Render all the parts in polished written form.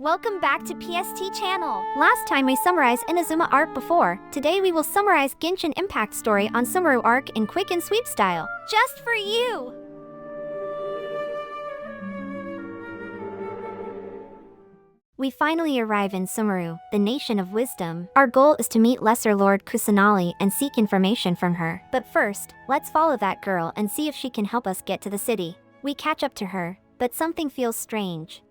Welcome back to PST channel. Last time we summarized Inazuma Arc before. Today we will summarize Genshin Impact story on Sumeru Arc in quick and sweep style. Just for you! We finally arrive in Sumeru, the nation of wisdom. Our goal is to meet Lesser Lord Kusanali and seek information from her. But first, let's follow that girl and see if she can help us get to the city. We catch up to her, but something feels strange.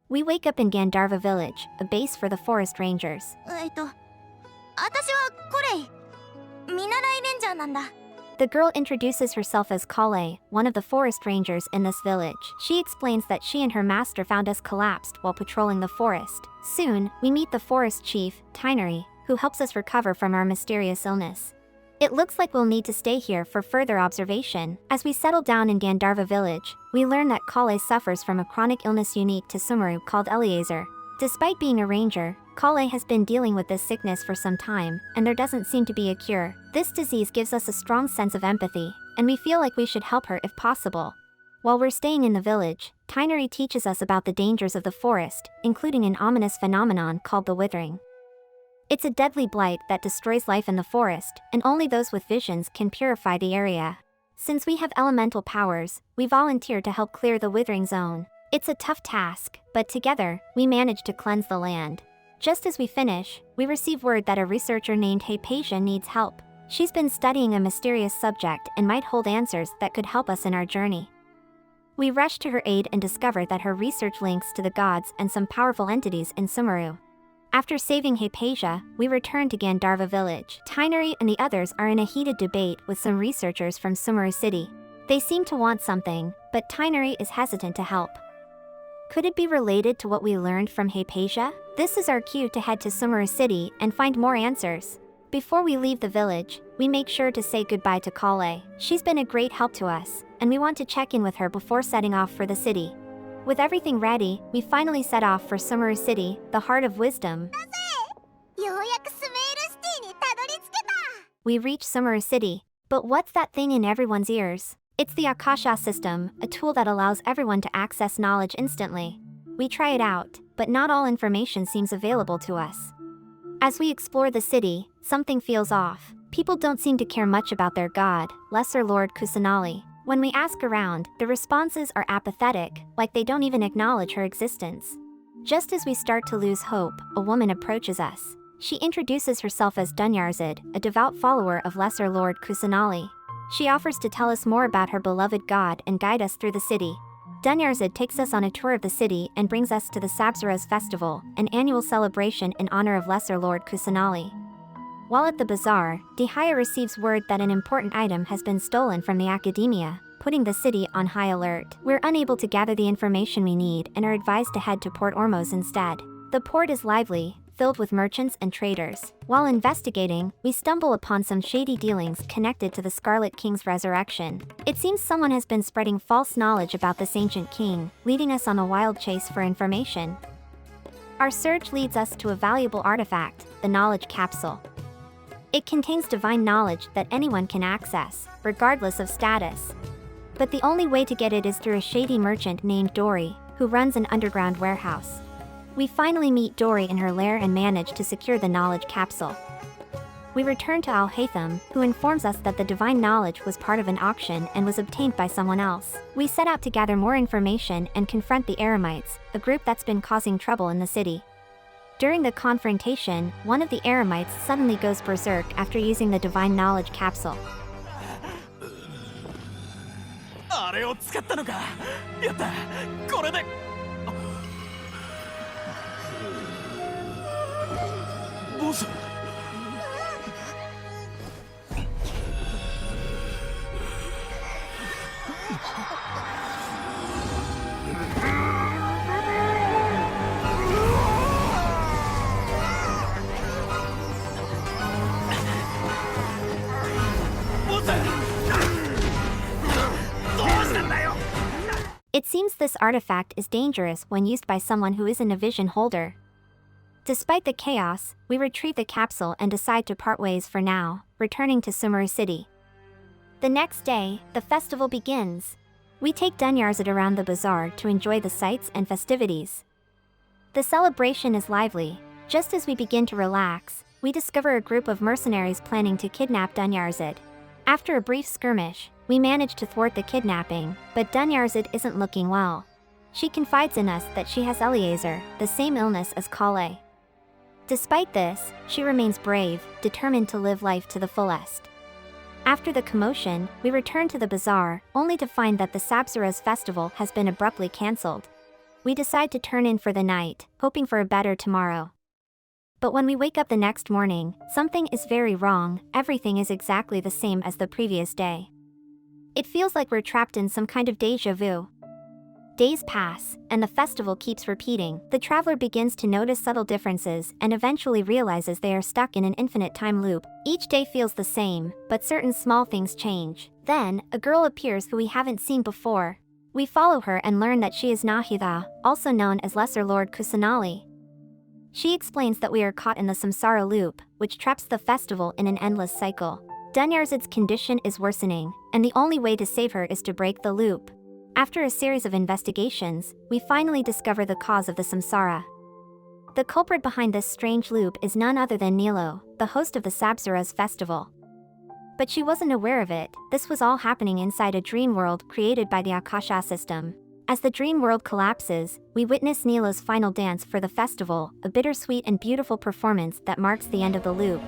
We wake up in Gandharva village, a base for the forest rangers. The girl introduces herself as Kale, one of the forest rangers in this village. She explains that she and her master found us collapsed while patrolling the forest. Soon, we meet the forest chief, Tineri, who helps us recover from our mysterious illness. It looks like we'll need to stay here for further observation. As we settle down in Gandharva village, we learn that Kale suffers from a chronic illness unique to Sumeru called Eliezer. Despite being a ranger, Kale has been dealing with this sickness for some time, and there doesn't seem to be a cure. This disease gives us a strong sense of empathy, and we feel like we should help her if possible. While we're staying in the village, Tineri teaches us about the dangers of the forest, including an ominous phenomenon called the withering. It's a deadly blight that destroys life in the forest, and only those with visions can purify the area. Since we have elemental powers, we volunteer to help clear the withering zone. It's a tough task, but together, we manage to cleanse the land. Just as we finish, we receive word that a researcher named Hypatia needs help. She's been studying a mysterious subject and might hold answers that could help us in our journey. We rush to her aid and discover that her research links to the gods and some powerful entities in Sumeru. After saving Hypatia, we return to Gandharva village. Tineri and the others are in a heated debate with some researchers from Sumeru City. They seem to want something, but Tineri is hesitant to help. Could it be related to what we learned from Hypatia? This is our cue to head to Sumeru City and find more answers. Before we leave the village, we make sure to say goodbye to Kale. She's been a great help to us, and we want to check in with her before setting off for the city. With everything ready, we finally set off for Sumeru City, the heart of wisdom. We reach Sumeru City, but what's that thing in everyone's ears? It's the Akasha system, a tool that allows everyone to access knowledge instantly. We try it out, but not all information seems available to us. As we explore the city, something feels off. People don't seem to care much about their god, Lesser Lord Kusanali. When we ask around, the responses are apathetic, like they don't even acknowledge her existence. Just as we start to lose hope, a woman approaches us. She introduces herself as Dunyarzad, a devout follower of Lesser Lord Kusanali. She offers to tell us more about her beloved god and guide us through the city. Dunyarzad takes us on a tour of the city and brings us to the Sabzeruz festival, an annual celebration in honor of Lesser Lord Kusanali. While at the bazaar, Dihaya receives word that an important item has been stolen from the academia, putting the city on high alert. We're unable to gather the information we need and are advised to head to Port Ormuz instead. The port is lively, filled with merchants and traders. While investigating, we stumble upon some shady dealings connected to the Scarlet King's resurrection. It seems someone has been spreading false knowledge about this ancient king, leading us on a wild chase for information. Our search leads us to a valuable artifact, the Knowledge Capsule. It contains divine knowledge that anyone can access, regardless of status. But the only way to get it is through a shady merchant named Dory, who runs an underground warehouse. We finally meet Dory in her lair and manage to secure the knowledge capsule. We return to Al-Haytham, who informs us that the divine knowledge was part of an auction and was obtained by someone else. We set out to gather more information and confront the Eremites, a group that's been causing trouble in the city. During the confrontation, one of the Eremites suddenly goes berserk after using the divine knowledge capsule. あれを使ったのか。やった。これで。ボス。It seems this artifact is dangerous when used by someone who isn't a vision holder. Despite the chaos, we retrieve the capsule and decide to part ways for now, returning to Sumeru City. The next day, the festival begins. We take Dunyarzad around the bazaar to enjoy the sights and festivities. The celebration is lively. Just as we begin to relax, we discover a group of mercenaries planning to kidnap Dunyarzad. After a brief skirmish, we manage to thwart the kidnapping, but Dunyarzad isn't looking well. She confides in us that she has Eliezer, the same illness as Kale. Despite this, she remains brave, determined to live life to the fullest. After the commotion, we return to the bazaar, only to find that the Sabzeruz festival has been abruptly cancelled. We decide to turn in for the night, hoping for a better tomorrow. But when we wake up the next morning, something is very wrong. Everything is exactly the same as the previous day. It feels like we're trapped in some kind of déjà vu. Days pass, and the festival keeps repeating. The traveler begins to notice subtle differences and eventually realizes they are stuck in an infinite time loop. Each day feels the same, but certain small things change. Then, a girl appears who we haven't seen before. We follow her and learn that she is Nahida, also known as Lesser Lord Kusanali. She explains that we are caught in the Samsara Loop, which traps the festival in an endless cycle. Dunyarzad's condition is worsening, and the only way to save her is to break the loop. After a series of investigations, we finally discover the cause of the samsara. The culprit behind this strange loop is none other than Nilo, the host of the Sabzeruz festival. But she wasn't aware of it. This was all happening inside a dream world created by the Akasha system. As the dream world collapses, we witness Nilo's final dance for the festival, a bittersweet and beautiful performance that marks the end of the loop.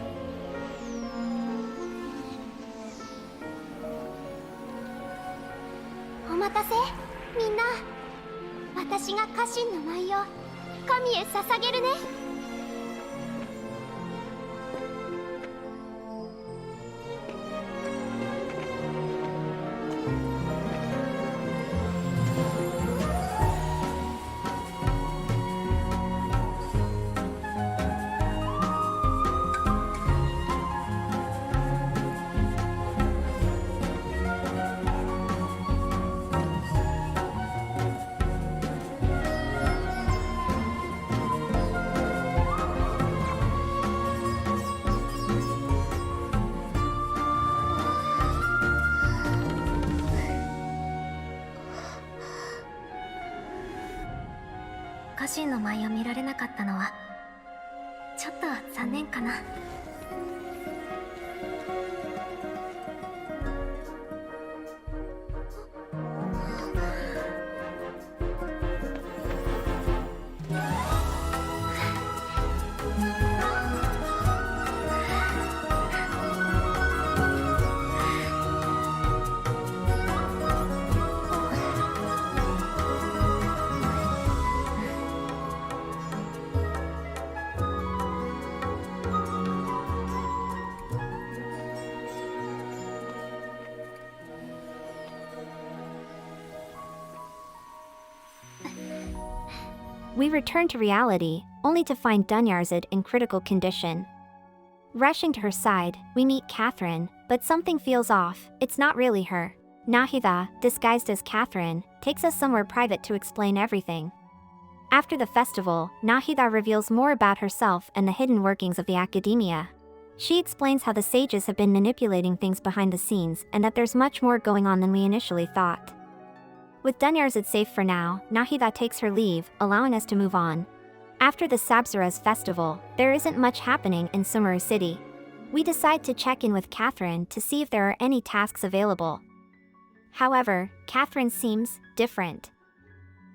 We return to reality, only to find Dunyarzad in critical condition. Rushing to her side, we meet Catherine, but something feels off. It's not really her. Nahida, disguised as Catherine, takes us somewhere private to explain everything. After the festival, Nahida reveals more about herself and the hidden workings of the academia. She explains how the sages have been manipulating things behind the scenes and that there's much more going on than we initially thought. With Dunyarzad safe for now, Nahida takes her leave, allowing us to move on. After the Sabzeruz festival, there isn't much happening in Sumeru City. We decide to check in with Catherine to see if there are any tasks available. However, Catherine seems different.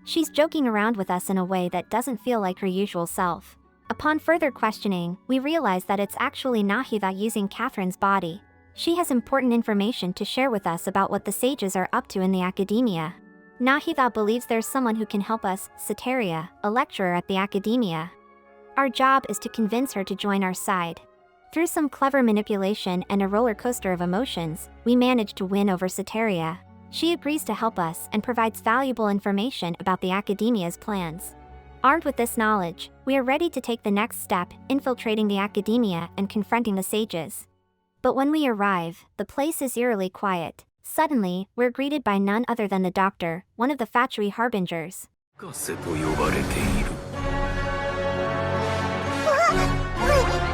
She's joking around with us in a way that doesn't feel like her usual self. Upon further questioning, we realize that it's actually Nahida using Catherine's body. She has important information to share with us about what the sages are up to in the academia. Nahida believes there's someone who can help us, Soteria, a lecturer at the academia. Our job is to convince her to join our side. Through some clever manipulation and a roller coaster of emotions, we manage to win over Soteria. She agrees to help us and provides valuable information about the academia's plans. Armed with this knowledge, we are ready to take the next step, infiltrating the academia and confronting the sages. But when we arrive, the place is eerily quiet. Suddenly, we're greeted by none other than the Doctor, one of the Fatui Harbingers. Akasha と呼ばれている。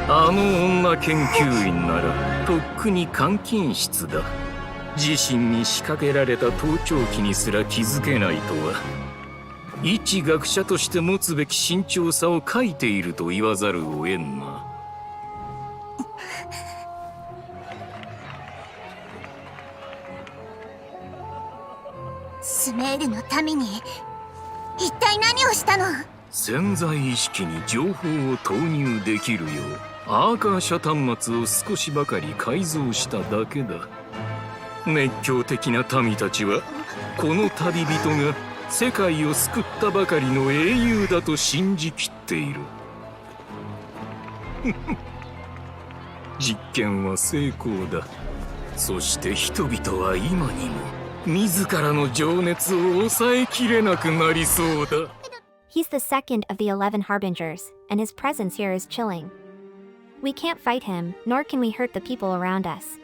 あの女研究員ならとっくに監禁室だ。自身に仕掛けられた盗聴器にすら気づけないとは、一学者として持つべき慎重さを欠いていると言わざるを得んな。スメールのために一体何をしたの？潜在意識に情報を投入できるようアーカーシャ端末を少しばかり改造しただけだ。熱狂的な民たちはこの旅人が世界を救ったばかりの英雄だと信じきっている。実験は成功だ。そして人々は今にも自らの情熱を抑えきれなくなりそうだ。He's the second of the 11 Harbingers, and his presence here is chilling. We can't fight him, nor can we hurt the people around us.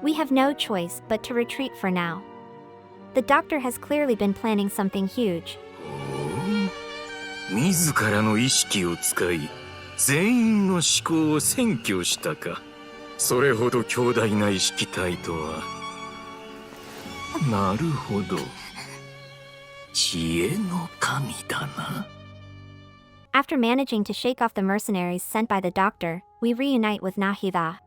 We have no choice but to retreat for now. The Doctor has clearly been planning something huge. 自らの意識を使い、全員の思考を占拠したか。それほど強大な意識体とは。なるほど。知恵の神だな。After managing to shake off the mercenaries sent by the Doctor, we reunite with Nahida.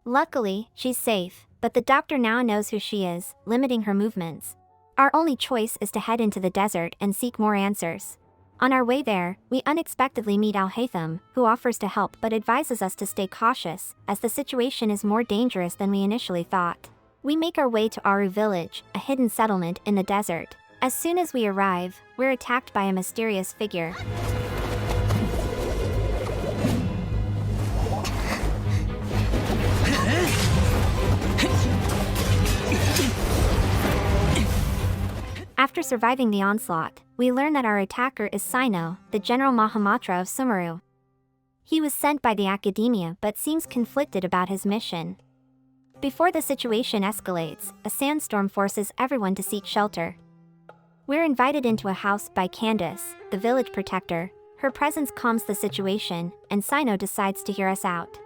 Luckily, she's safe, but the Doctor now knows who she is, limiting her movements. Our only choice is to head into the desert and seek more answers. On our way there, we unexpectedly meet Al-Haytham, who offers to help but advises us to stay cautious, as the situation is more dangerous than we initially thought. We make our way to Aru village, a hidden settlement in the desert. As soon as we arrive, we're attacked by a mysterious figure. After surviving the onslaught, we learn that our attacker is Sino, the General Mahamatra of Sumeru. He was sent by the academia but seems conflicted about his mission. Before the situation escalates, a sandstorm forces everyone to seek shelter. We're invited into a house by Candace, the village protector. Her presence calms the situation, and Sino decides to hear us out.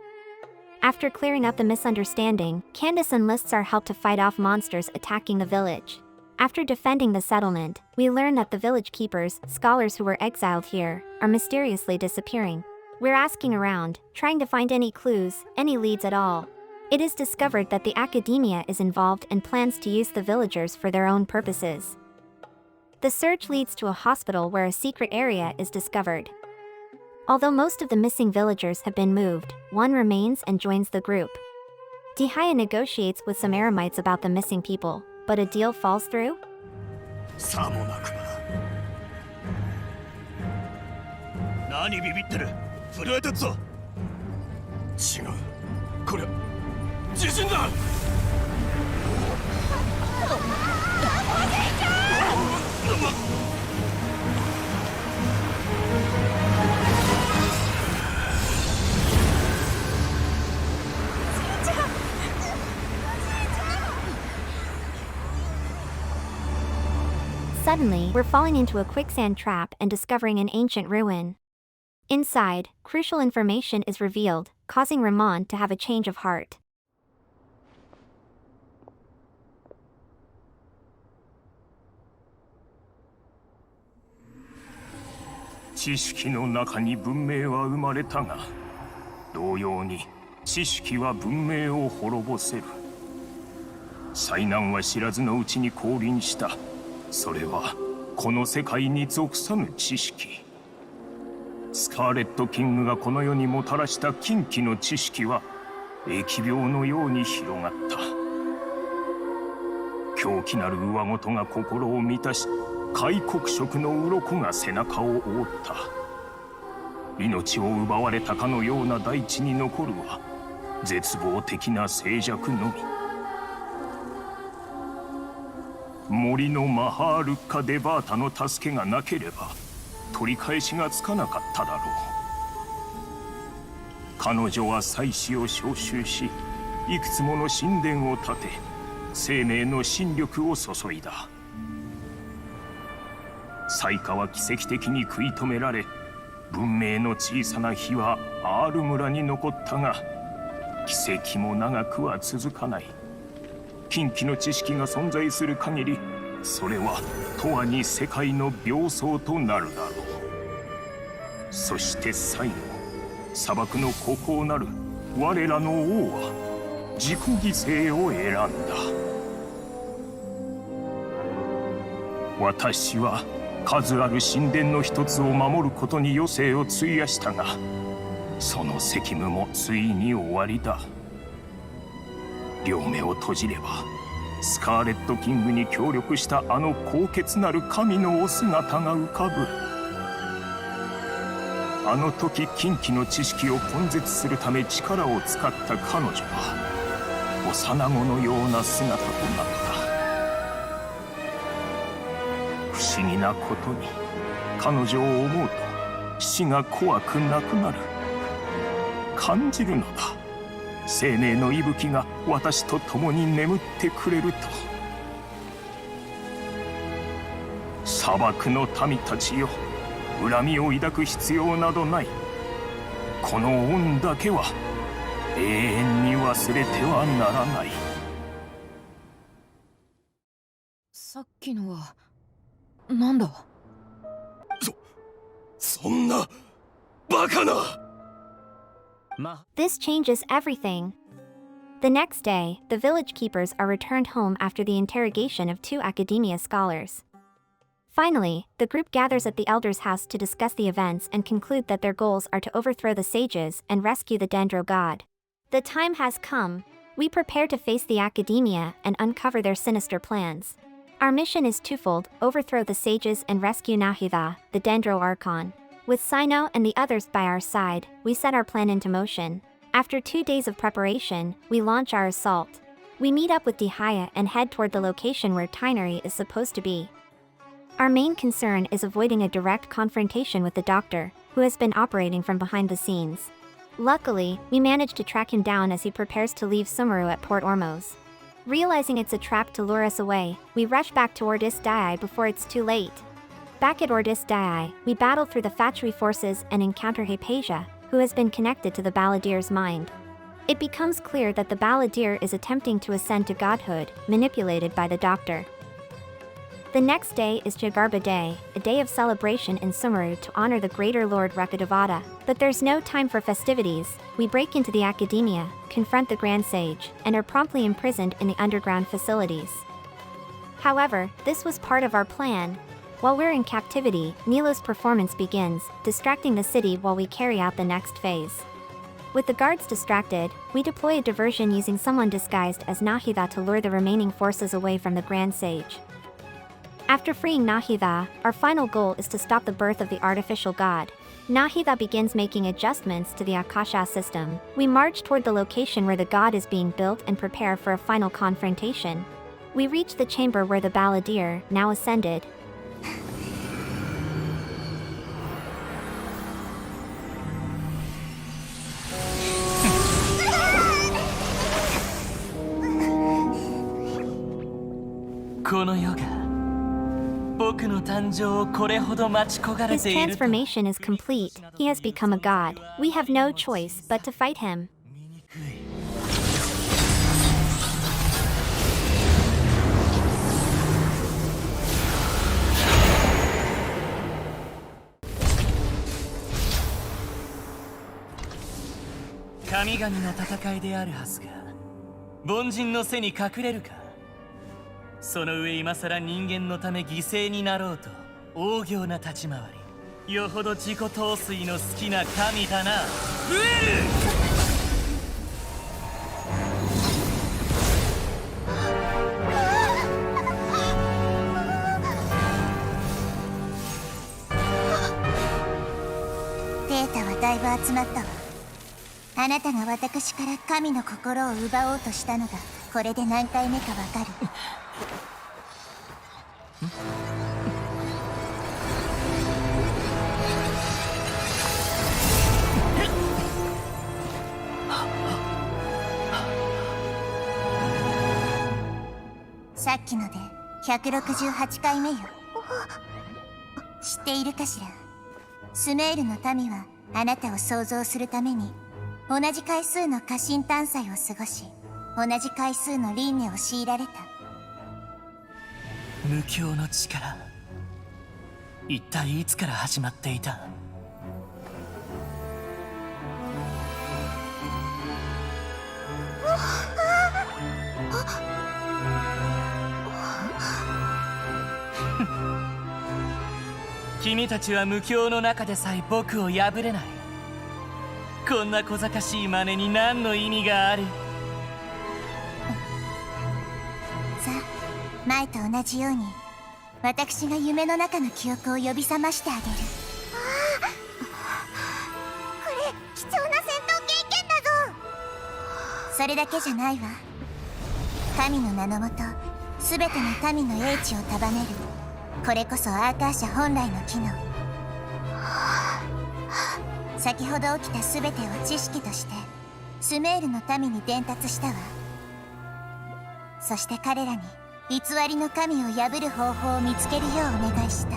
After clearing up the misunderstanding, Candace enlists our help to fight off monsters attacking the village. After defending the settlement, we learn that the village keepers, scholars who were exiled here, are mysteriously disappearing. We're asking around, trying to find any clues, any leads at all. It is discovered that the academia is involved and plans to use the villagers for their own purposes. The search leads to a hospital where a secret area is discovered. Although most of the missing villagers have been moved, one remains and joins the group. Dihaya negotiates with some Eremites about the missing people, but a deal falls through? さもなくば。何ビビってる。震えてっぞ。違う。これ地震だ。Suddenly, we're falling into a quicksand trap and discovering an ancient ruin. Inside, crucial information is revealed, causing Ramon to have a change of heart. 知識の中に文明は生まれたが、同様に知識は文明を滅ぼせる。災難は知らずのうちに降臨した。それはこの世界に属さぬ知識。スカーレット・キングがこの世にもたらした禁忌の知識は疫病のように広がった。狂気なる上ごとが心を満たし、開国色の鱗が背中を覆った。命を奪われたかのような大地に残るは絶望的な静寂のみ。森のマハールッカ・デバータの助けがなければ取り返しがつかなかっただろう。彼女は祭司を召集し、いくつもの神殿を建て、生命の新力を注いだ。災禍は奇跡的に食い止められ、文明の小さな火はアール村に残ったが、奇跡も長くは続かない。禁忌の知識が存在する限り、それは永遠に世界の病巣となるだろう。そして最後、砂漠の孤高なる我らの王は自己犠牲を選んだ。私は数ある神殿の一つを守ることに余生を費やしたが、その責務もついに終わりだ。両目を閉じればスカーレットキングに協力したあの高潔なる神のお姿が浮かぶ。あの時禁忌の知識を根絶するため力を使った彼女は幼子のような姿となった。不思議なことに彼女を思うと死が怖くなくなる。感じるのだ、生命の息吹が私と共に眠ってくれると。砂漠の民たちよ、恨みを抱く必要などない。この恩だけは永遠に忘れてはならない。さっきのはなんだ。そんなバカな。This changes everything. The next day, the village keepers are returned home after the interrogation of 2 academia scholars. Finally, the group gathers at the elder's house to discuss the events and conclude that their goals are to overthrow the sages and rescue the Dendro God. The time has come. We prepare to face the academia and uncover their sinister plans. Our mission is twofold: overthrow the sages and rescue Nahida, the Dendro Archon. With Sino and the others by our side, we set our plan into motion. After 2 days of preparation, we launch our assault. We meet up with Nahida and head toward the location where Tinary is supposed to be. Our main concern is avoiding a direct confrontation with the Doctor, who has been operating from behind the scenes. Luckily, we manage to track him down as he prepares to leave Sumeru at Port Ormuz. Realizing it's a trap to lure us away, we rush back to Ordis Dai before it's too late. Back at Ordis Dai, we battle through the Fatui forces and encounter Hypatia, who has been connected to the Balladeer's mind. It becomes clear that the Balladeer is attempting to ascend to godhood, manipulated by the Doctor. The next day is Jagarba Day, a day of celebration in Sumeru to honor the greater Lord Rakadavada. But there's no time for festivities. We break into the academia, confront the Grand Sage, and are promptly imprisoned in the underground facilities. However, this was part of our plan. While we're in captivity, Nilo's performance begins, distracting the city while we carry out the next phase. With the guards distracted, we deploy a diversion using someone disguised as Nahida to lure the remaining forces away from the Grand Sage. After freeing Nahida, our final goal is to stop the birth of the artificial god. Nahida begins making adjustments to the Akasha system. We march toward the location where the god is being built and prepare for a final confrontation. We reach the chamber where the Balladeer, now ascended, His transformation is complete. He has become a god. We have no choice but to fight him. This 自己陶酔の好きな神だな。ウェル。 transformation is complete. He has become a god. We have no choice but to fight him. この世が僕の誕生をこれほど待ち焦がれているというのは、神がみの戦いであるはずが。凡人の背に隠れるか。その上今更人間のため犠牲になろうと、旺盛な立ち回り。よほど自己陶酔の好きな神だな。ウェル。 Will. ぶ集まったわ。あなたが私から神の心を奪おうとしたのがこれで何回目かわかる？さっきので168回目よ。知っているかしら？スメールの民はあなたを創造するために同じ回数の過信探査を過ごし、同じ回数の輪廻を強いられた。無境の力、一体いつから始まっていた？君たちは無境の中でさえ僕を破れない。こんな小賢しい真似に何の意味がある？さあ、前と同じように私が夢の中の記憶を呼び覚ましてあげる。ああ、これ貴重な戦闘経験だぞ。それだけじゃないわ。神の名のもと全ての民の英知を束ねる、これこそアーカーシャ本来の機能。先ほど起きた全てを知識としてスメールの民に伝達したわ。そして彼らに偽りの神を破る方法を見つけるようお願いした。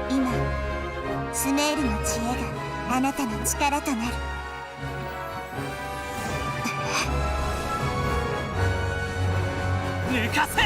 今スメールの知恵があなたの力となる。抜かせ！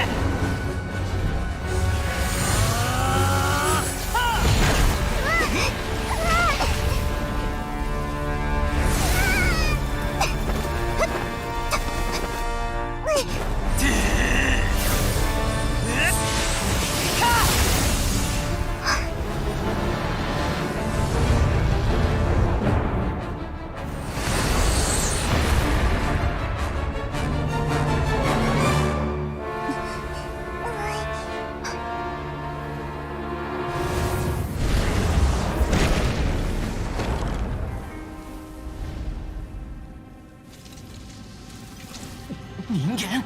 人間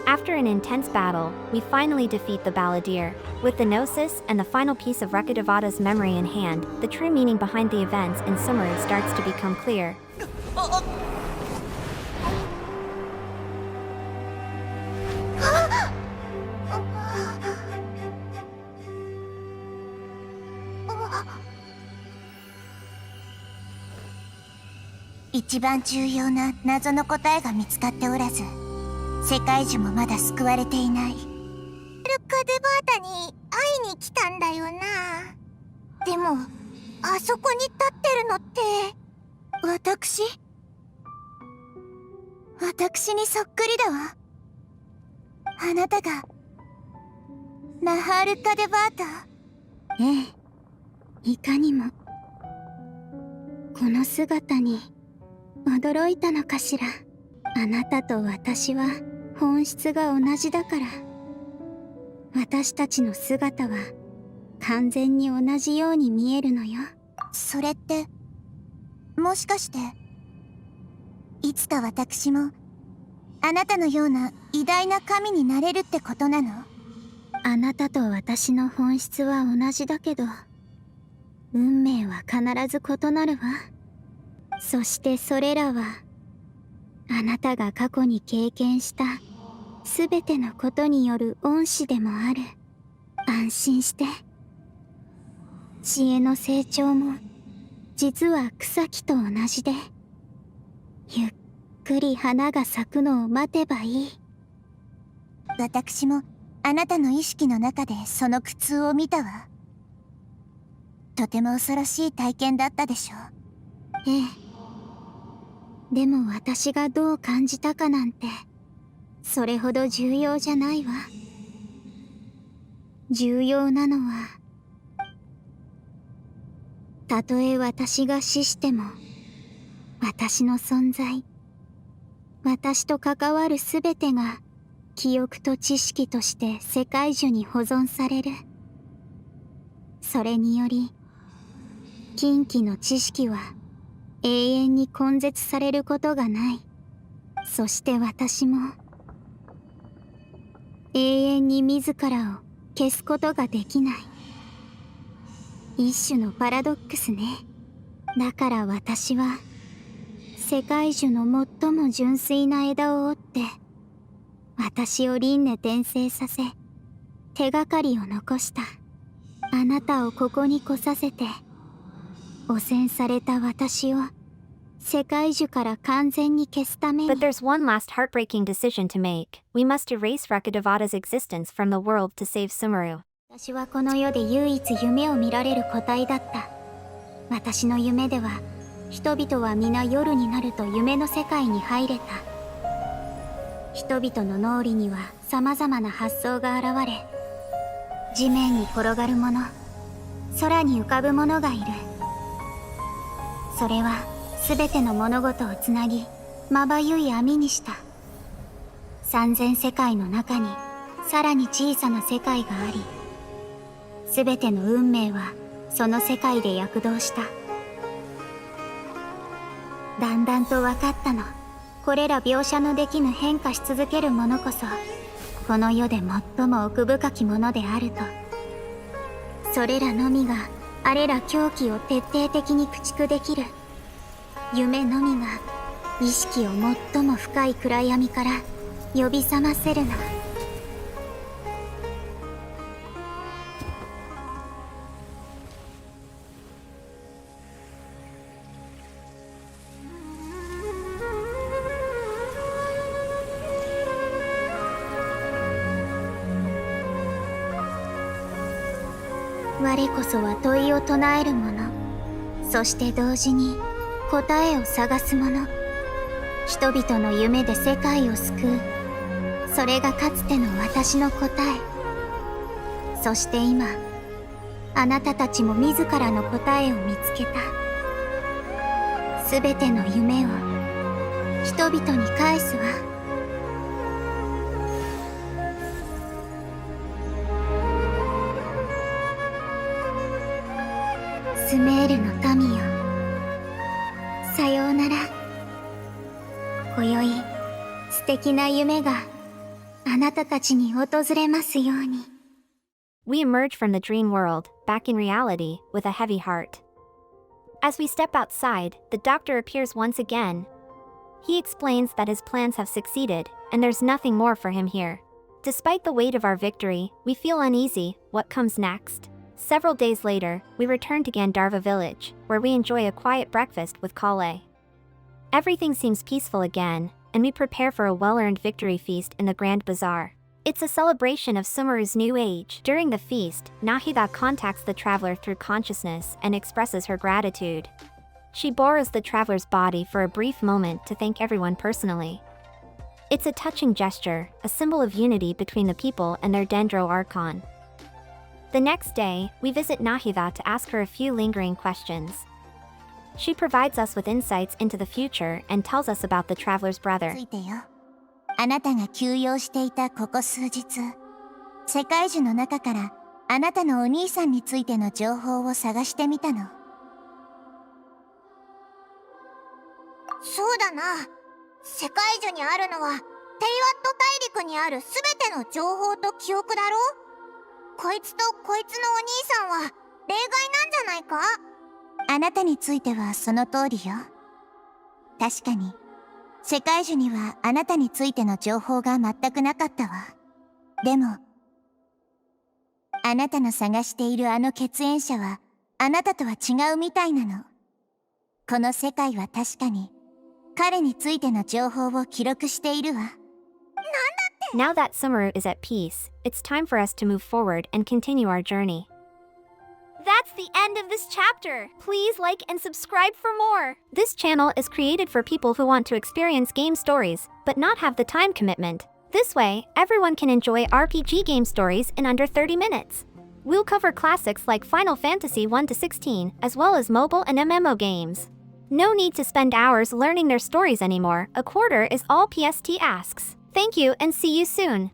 After an intense battle, we finally defeat the Balladeer. With the Gnosis and the final piece of Rekadevada's memory in hand, the true meaning behind the events in Sumeru starts to become clear. One 一番重要な謎の答えが見つかっておらず、世界中もまだ救われていない。ルカデバータに会いに来たんだよな。でもあそこに立ってるのって私にそっくりだわ。あなたがナハールカデバータ？ええ、いかにも。この姿に驚いたのかしら。あなたと私は本質が同じだから。私たちの姿は完全に同じように見えるのよ。それってもしかしていつか私もあなたのような偉大な神になれるってことなの？あなたと私の本質は同じだけど、運命は必ず異なるわ。そしてそれらはあなたが過去に経験したすべてのことによる恩師でもある。安心して。知恵の成長も実は草木と同じで、ゆっくり花が咲くのを待てばいい。私もあなたの意識の中でその苦痛を見たわ。とても恐ろしい体験だったでしょう。ええ。でも私がどう感じたかなんてそれほど重要じゃないわ。重要なのは、たとえ私が死しても私の存在、私と関わるすべてが記憶と知識として世界中に保存される。それにより近畿の知識は永遠に根絶されることがない。そして私も永遠に自らを消すことができない。一種のパラドックスね。だから私は世界樹の最も純粋な枝を折って私を輪廻転生させ手がかりを残した。あなたをここに来させて汚染された私を世界樹から完全に消すために。 But there's one last heartbreaking decision to make. We must erase Rakudavada's existence from the world to save Sumeru. 私はこの世で唯一夢を見られる個体だった。私の夢では人々は皆夜になると夢の世界に入れた。人々の脳裏には様々な発想が現れ、地面に転がるもの、空に浮かぶものがいる。それは全ての物事をつなぎ、まばゆい網にした。3000世界の中にさらに小さな世界があり、全ての運命はその世界で躍動した。だんだんと分かったの。これら描写のできぬ変化し続けるものこそこの世で最も奥深きものであると。それらのみがあれら狂気を徹底的に駆逐できる。夢のみが意識を最も深い暗闇から呼び覚ませるの。我こそは問いを唱える者、そして同時に答えを探す者。人々の夢で世界を救う。それがかつての私の答え。そして今、あなたたちも自らの答えを見つけた。すべての夢を人々に返すわ。スメールの民よ、さようなら。今宵素敵な夢があなたたちに訪れますように。 We emerge from the dream world, back in reality, with a heavy heart. As we step outside, the doctor appears once again. He explains that his plans have succeeded, and there's nothing more for him here. Despite the weight of our victory, we feel uneasy. What comes next? Several days later, we return to Gandharva village, where we enjoy a quiet breakfast with Kale. Everything seems peaceful again, and we prepare for a well-earned victory feast in the Grand Bazaar. It's a celebration of Sumeru's new age. During the feast, Nahida contacts the traveler through consciousness and expresses her gratitude. She borrows the traveler's body for a brief moment to thank everyone personally. It's a touching gesture, a symbol of unity between the people and their Dendro Archon. The next day, we visit Nahida to ask her a few lingering questions. She provides us with insights into the future and tells us about the traveler's brother. ついてよ。あなたが休養していたここ数日、世界樹の中からあなたのお兄さんについての情報を探してみたの。そうだな。世界樹にあるのはテイワット大陸にあるすべての情報と記憶だろ。こいつとこいつのお兄さんは例外なんじゃないか。あなたについてはその通りよ。確かに世界樹にはあなたについての情報が全くなかったわ。でもあなたの探しているあの血縁者はあなたとは違うみたいなの。この世界は確かに彼についての情報を記録しているわ。なんだって？ Now that Sumeru is at peace, it's time for us to move forward and continue our journey. That's the end of this chapter. Please like and subscribe for more. This channel is created for people who want to experience game stories, but not have the time commitment. This way, everyone can enjoy RPG game stories in under 30 minutes. We'll cover classics like Final Fantasy 1-16, as well as mobile and MMO games. No need to spend hours learning their stories anymore. A quarter is all PST asks. Thank you and see you soon.